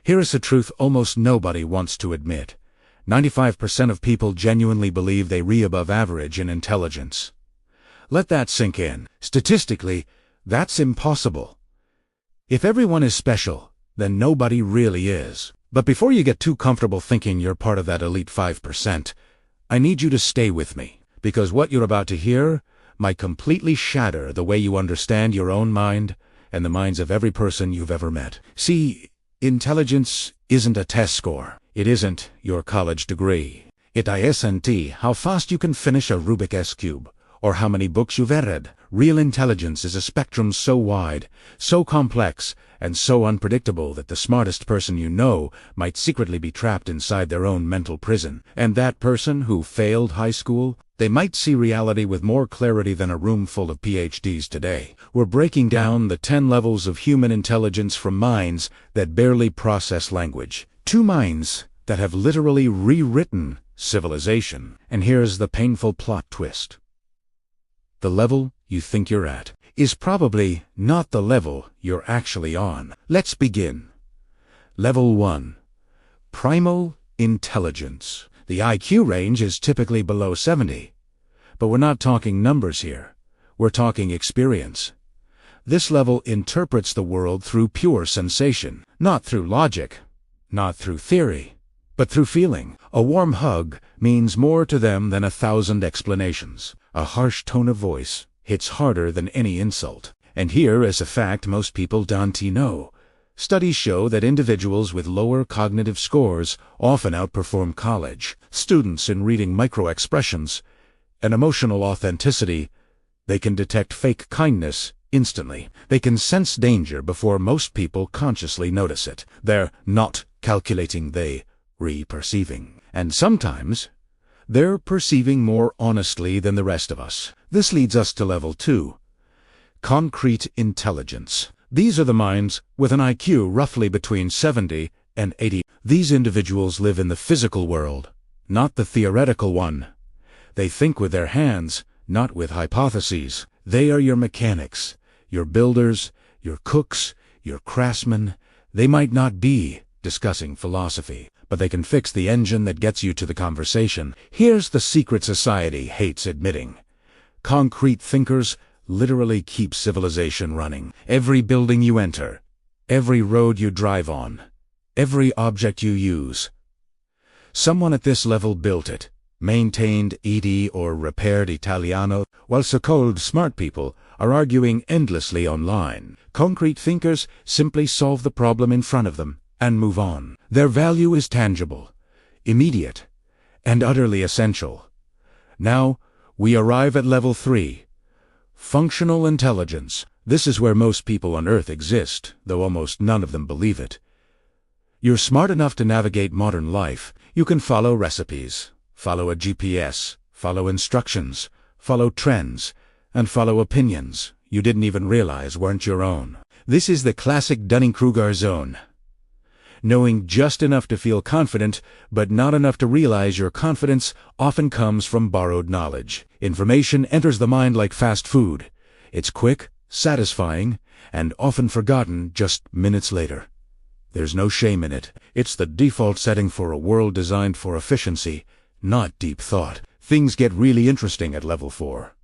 Here is a truth almost nobody wants to admit. 95% of people genuinely believe they are above average in intelligence. Let that sink in. Statistically, that's impossible. If everyone is special, then nobody really is. But before you get too comfortable thinking you're part of that elite 5%, I need you to stay with me, because what you're about to hear might completely shatter the way you understand your own mind and the minds of every person you've ever met. See, intelligence isn't a test score. It isn't your college degree. It isn't how fast you can finish a Rubik's Cube, or how many books you've read. Real intelligence is a spectrum so wide, so complex, and so unpredictable that the smartest person you know might secretly be trapped inside their own mental prison. And that person who failed high school, they might see reality with more clarity than a room full of PhDs today. We're breaking down the 10 levels of human intelligence from minds that barely process language. 2 minds that have literally rewritten civilization. And here's the painful plot twist. The level you think you're at is probably not the level you're actually on. Let's begin. Level 1. Primal intelligence. The IQ range is typically below 70. But we're not talking numbers here. We're talking experience. This level interprets the world through pure sensation, not through logic, not through theory, but through feeling. A warm hug means more to them than 1,000 explanations. A harsh tone of voice hits harder than any insult. And here is a fact most people don't know. Studies show that individuals with lower cognitive scores often outperform college students in reading micro-expressions and emotional authenticity. They can detect fake kindness instantly. They can sense danger before most people consciously notice it. They're not calculating, they re-perceiving. And sometimes they're perceiving more honestly than the rest of us. This leads us to level 2. Concrete intelligence. These are the minds with an IQ roughly between 70 and 80. These individuals live in the physical world, not the theoretical one. They think with their hands, not with hypotheses. They are your mechanics, your builders, your cooks, your craftsmen. They might not be discussing philosophy, but they can fix the engine that gets you to the conversation. Here's the secret society hates admitting. Concrete thinkers literally keep civilization running. Every building you enter, every road you drive on, every object you use. Someone at this level built it, maintained it, or repaired Italiano, while so-called smart people are arguing endlessly online. Concrete thinkers simply solve the problem in front of them and move on. Their value is tangible, immediate, and utterly essential. Now, we arrive at level 3. Functional intelligence. This is where most people on Earth exist, though almost none of them believe it. You're smart enough to navigate modern life. You can follow recipes, follow a GPS, follow instructions, follow trends, and follow opinions you didn't even realize weren't your own. This is the classic Dunning-Kruger zone. Knowing just enough to feel confident, but not enough to realize your confidence often comes from borrowed knowledge. Information enters the mind like fast food. It's quick, satisfying, and often forgotten just minutes later. There's no shame in it. It's the default setting for a world designed for efficiency, not deep thought. Things get really interesting at level 4.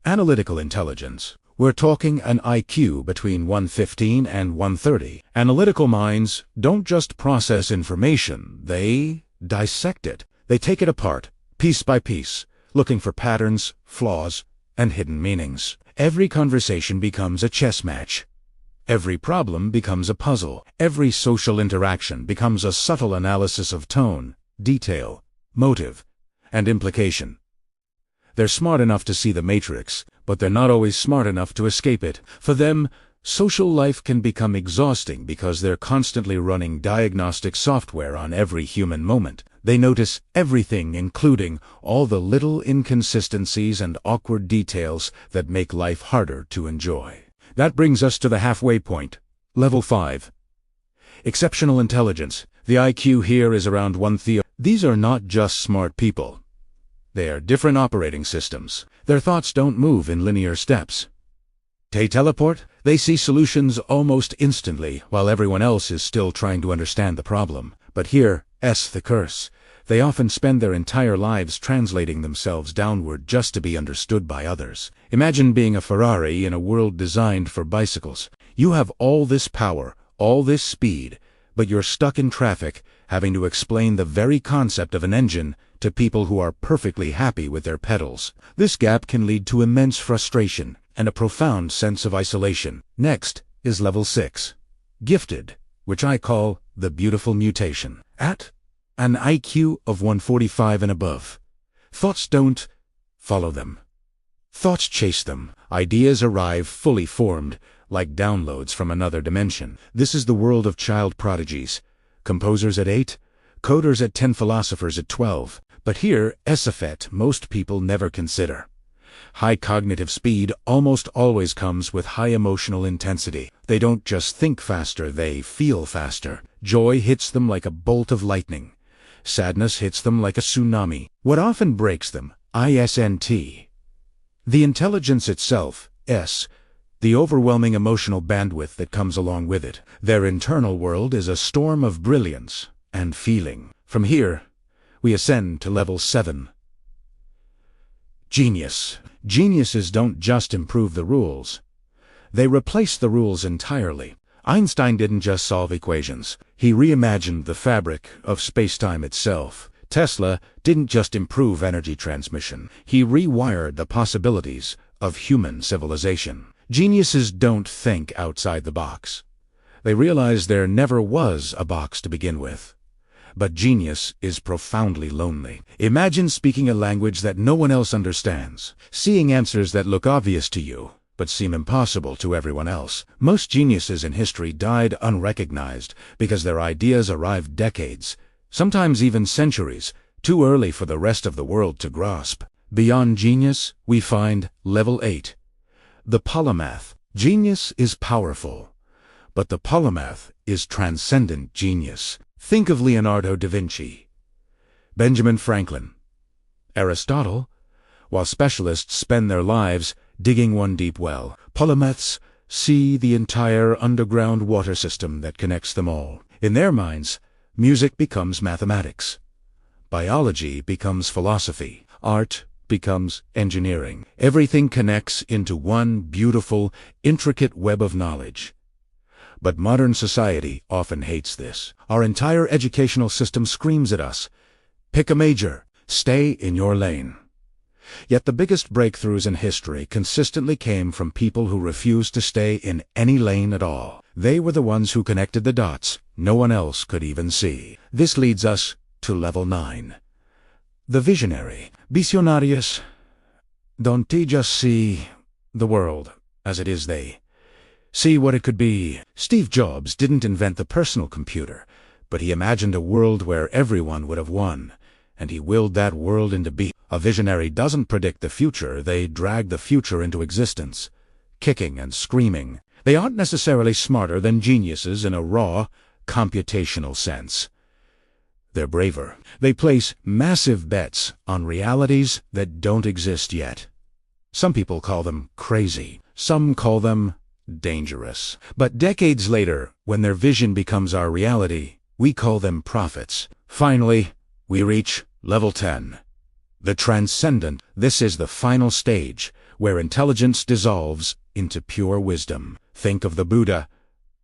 Analytical intelligence. We're talking an IQ between 115 and 130. Analytical minds don't just process information, they dissect it. They take it apart, piece by piece, looking for patterns, flaws, and hidden meanings. Every conversation becomes a chess match. Every problem becomes a puzzle. Every social interaction becomes a subtle analysis of tone, detail, motive, and implication. They're smart enough to see the matrix, but they're not always smart enough to escape it. For them, social life can become exhausting because they're constantly running diagnostic software on every human moment. They notice everything, including all the little inconsistencies and awkward details that make life harder to enjoy. That brings us to the halfway point. Level 5. Exceptional intelligence. The IQ here is around 130. These are not just smart people. They are different operating systems. Their thoughts don't move in linear steps. They teleport. They see solutions almost instantly, while everyone else is still trying to understand the problem. But here's the curse. They often spend their entire lives translating themselves downward just to be understood by others. Imagine being a Ferrari in a world designed for bicycles. You have all this power, all this speed, but you're stuck in traffic, having to explain the very concept of an engine to people who are perfectly happy with their pedals. This gap can lead to immense frustration and a profound sense of isolation. Next is level 6. Gifted, which I call the beautiful mutation. At an IQ of 145 and above, thoughts don't follow them. Thoughts chase them. Ideas arrive fully formed, like downloads from another dimension. This is the world of child prodigies. Composers at 8, coders at 10, philosophers at 12. But here's a fact most people never consider. High cognitive speed almost always comes with high emotional intensity. They don't just think faster, they feel faster. Joy hits them like a bolt of lightning. Sadness hits them like a tsunami. What often breaks them, isn't the intelligence itself, the overwhelming emotional bandwidth that comes along with it. Their internal world is a storm of brilliance and feeling. From here, we ascend to level 7. Genius. Geniuses don't just improve the rules. They replace the rules entirely. Einstein didn't just solve equations. He reimagined the fabric of space-time itself. Tesla didn't just improve energy transmission. He rewired the possibilities of human civilization. Geniuses don't think outside the box. They realize there never was a box to begin with. But genius is profoundly lonely. Imagine speaking a language that no one else understands, seeing answers that look obvious to you, but seem impossible to everyone else. Most geniuses in history died unrecognized because their ideas arrived decades, sometimes even centuries, too early for the rest of the world to grasp. Beyond genius, we find level 8. The polymath. Genius is powerful, but the polymath is transcendent genius. Think of Leonardo da Vinci, Benjamin Franklin, Aristotle. While specialists spend their lives digging one deep well, polymaths see the entire underground water system that connects them all. In their minds, music becomes mathematics, biology becomes philosophy, art becomes engineering. Everything connects into one beautiful, intricate web of knowledge. But modern society often hates this. Our entire educational system screams at us, pick a major, stay in your lane. Yet the biggest breakthroughs in history consistently came from people who refused to stay in any lane at all. They were the ones who connected the dots no one else could even see. This leads us to level 9. The visionary. Visionarios don't just see the world as it is, they see what it could be. Steve Jobs didn't invent the personal computer, but he imagined a world where everyone would have won, and he willed that world into being. A visionary doesn't predict the future, they drag the future into existence, kicking and screaming. They aren't necessarily smarter than geniuses in a raw, computational sense. They're braver. They place massive bets on realities that don't exist yet. Some people call them crazy. Some call them dangerous. But decades later, when their vision becomes our reality, we call them prophets. Finally, we reach level 10. The transcendent. This is the final stage, where intelligence dissolves into pure wisdom. Think of the Buddha,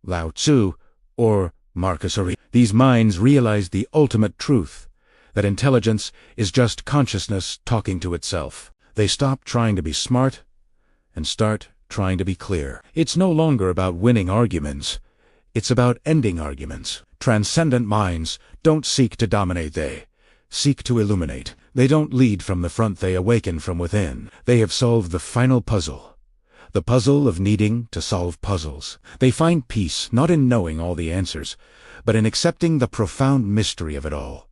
Lao Tzu, or Marcus Aurelius. These minds realize the ultimate truth, that intelligence is just consciousness talking to itself. They stop trying to be smart and start trying to be clear. It's no longer about winning arguments. It's about ending arguments. Transcendent minds don't seek to dominate, they seek to illuminate. They don't lead from the front, they awaken from within. They have solved the final puzzle, the puzzle of needing to solve puzzles. They find peace not in knowing all the answers, but in accepting the profound mystery of it all.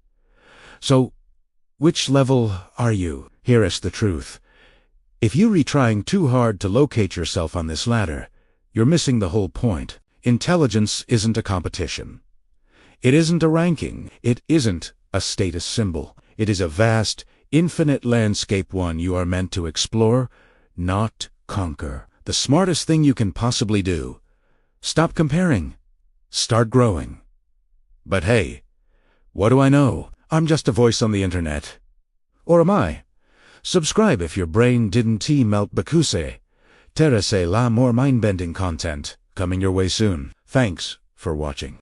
So, which level are you? Here is the truth. If you're trying too hard to locate yourself on this ladder, you're missing the whole point. Intelligence isn't a competition. It isn't a ranking. It isn't a status symbol. It is a vast, infinite landscape, one you are meant to explore, not conquer. The smartest thing you can possibly do. Stop comparing. Start growing. But hey, what do I know? I'm just a voice on the internet. Or am I? Subscribe if your brain didn't melt bakuse. Terese la more mind-bending content, coming your way soon. Thanks for watching.